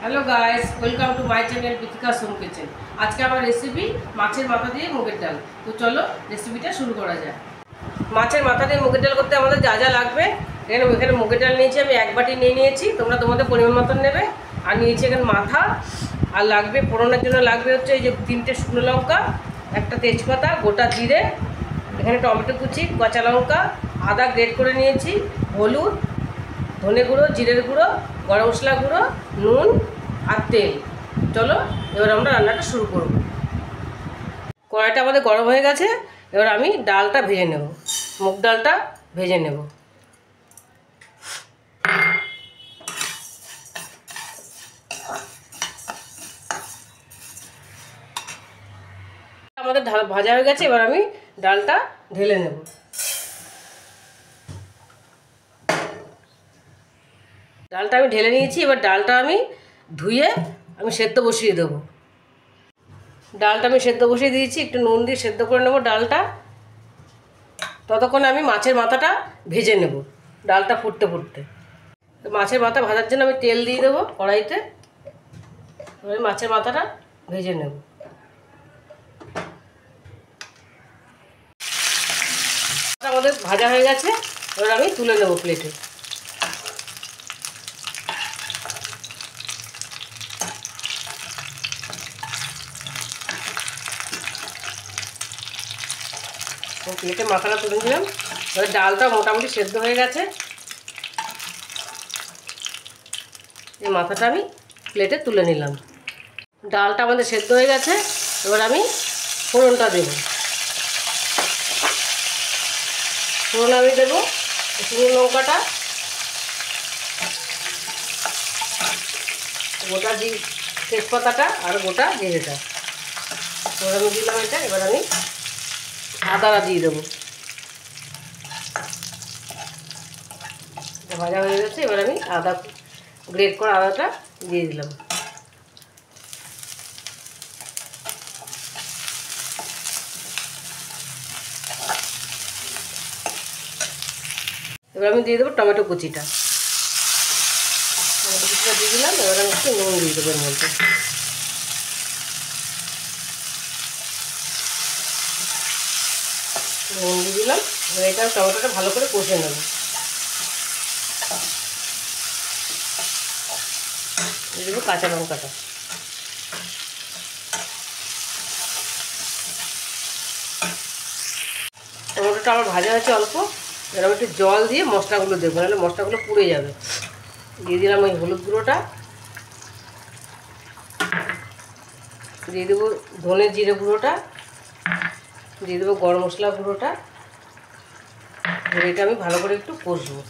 Hello guys, welcome to my channel Bithika's home kitchen. আজকে আমার recipe মাছের মাথা দিয়ে মুগের ডাল। তো চলো রেসিপিটা শুরু করা যায়। মাছের মাথা দিয়ে মুগের ডাল করতে আমাদের যা যা লাগবে, এখানে মুগের ডাল নিয়েছি আমি 1 বাটি নিয়ে নিয়েছি, তোমরা তোমাদের পরিমাণ মতন নেবে। আর নিয়েছি এখানে মাথা, আর লাগবে ফোড়নের জন্য লাগবে হচ্ছে এই যে 3টে শুকনো লঙ্কা, একটা তেজপাতা, গোটা জিরে, এখানে টমেটো কুচি, কাঁচা লঙ্কা, আদা গ্রেট করে নিয়েছি, হলুদ, ধনে গুঁড়ো, জিরের গুঁড়ো, গরম মশলা গুঁড়ো, নুন আর তেল। চলো এবার আমরা রান্নাটা শুরু করব। কড়াইটা আমাদের গরম হয়ে গেছে, এবার আমি ডালটা ভেজে নেব, মুগ ডালটা ভেজে নেব। আমাদের ডাল ভাজা হয়ে গেছে, এবার আমি ডালটা ঢেলে নেব। ডালটা আমি ঢেলে নিয়েছি, এবার ডালটা আমি ধুয়ে আমি সেদ্ধ বসিয়ে দেবো। ডালটা আমি সেদ্ধ বসিয়ে দিয়েছি, একটু নুন দিয়ে সেদ্ধ করে নেব ডালটা। ততক্ষণ আমি মাছের মাথাটা ভেজে নেব, ডালটা ফুটতে ফুটতে। মাছের মাথা ভাজার জন্য আমি তেল দিয়ে দেবো কড়াইতে, এবার মাছের মাথাটা ভেজে নেব। আমাদের ভাজা হয়ে গেছে, এবার আমি তুলে নেব প্লেটে। প্লেটে মাথাটা তুলে দিলাম, এবার ডালটা মোটামুটি সেদ্ধ হয়ে গেছে, এই মাথাটা আমি প্লেটে তুলে নিলাম। ডালটা আমাদের সেদ্ধ হয়ে গেছে, এবার আমি ফোড়নটা দেব। ফোড়ন আমি দেবো শুকনো লঙ্কাটা, গোটা তেজপাতাটা আর গোটা জিরেটা, এবার আমি দিলাম এটা। এবার আমি আদাটা দিয়ে দেবো, ভাজা হয়ে গেছে, এবার আমি আদা গ্রেট করা আদাটা দিয়ে দিলাম। এবার আমি দিয়ে দেবো টমেটো কুচিটা, দিয়ে দিলাম। এবার আমি একটু নুন দিয়ে দেবো এর মধ্যে। নুন দিয়ে দিলাম, এবার এটা টমেটোটা ভালো করে কষে নেব। দিয়ে দেবো কাঁচা লঙ্কাটা। টমেটোটা আমার ভাজা হয়েছে অল্প, এবার আমি একটু জল দিয়ে মশলাগুলো দেবো, নাহলে মশলাগুলো পুড়ে যাবে। দিয়ে দিলাম ওই হলুদ গুঁড়োটা, দিয়ে দেবো ধনে জিরে গুঁড়োটা, দিয়ে দেবো গরম মশলা গুঁড়োটা। এটা আমি ভালো করে একটু কষবো,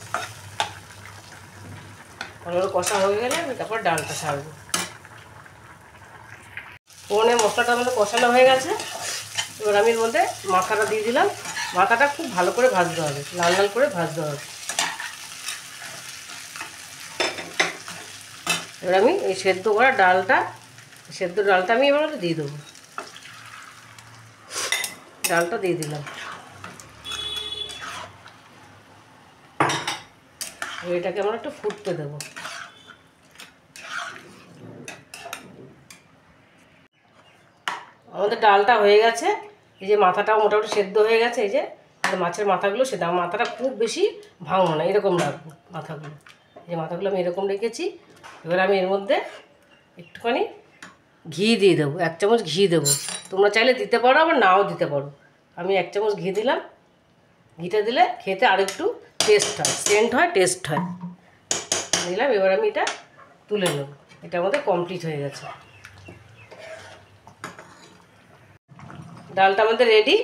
ভালো করে কষা হয়ে গেলে আমি তারপর ডালটা ছাড়বো। ফোড়নে মশলাটা আমাদের কষানো হয়ে গেছে, এবার আমি এর মধ্যে মাথাটা দিয়ে দিলাম। মাথাটা খুব ভালো করে ভাজতে হবে, লাল লাল করে ভাজতে হবে। এবার আমি এই সেদ্ধ করা ডালটা আমি এবার দিয়ে দেবো। ডালটা দিয়ে দিলাম, এটাকে আমরা একটু ফুটতে দেবো। আমাদের ডালটা হয়ে গেছে, এই যে মাথাটাও মোটামুটি সেদ্ধ হয়ে গেছে। এই যে মাছের মাথাগুলো সেদ্ধ, মাথাটা খুব বেশি ভাঙবো না, এরকম রাখবো মাথাগুলো। এই যে মাথাগুলো আমি এরকম রেখেছি। এবার আমি এর মধ্যে একটুখানি ঘি দিয়ে দেবো, 1 চামচ ঘি দেবো। তোমরা চাইলে দিতে পারো, আবার নাও দিতে পারো। আমি 1 চামচ ঘি দিলাম। ঘিটা দিলে খেতে আরেকটু টেস্ট হয়, সেন্ট হয়, টেস্ট হয়। দিলাম, এবার আমি এটা তুলে নেব। এটা আমাদের কমপ্লিট হয়ে গেছে। ডালটা আমাদের রেডি,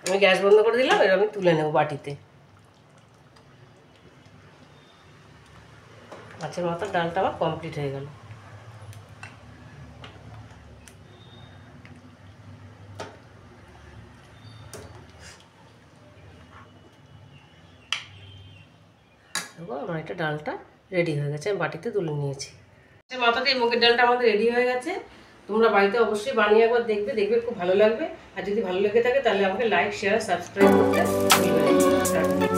আমি গ্যাস বন্ধ করে দিলাম। এবার আমি তুলে নেব বাটিতে। মাছের মাথার ডালটা আমার কমপ্লিট হয়ে গেল। আমার এটা ডালটা রেডি হয়ে গেছে, আমি বাটিতে তুলে নিয়েছি। মাথা দিয়ে মুগের ডালটা আমাদের রেডি হয়ে গেছে। তোমরা বাড়িতে অবশ্যই বানিয়ে একবার দেখবে খুব ভালো লাগবে। আর যদি ভালো লেগে থাকে তাহলে আমাকে লাইক, শেয়ার, সাবস্ক্রাইব করতে ভুলবে না।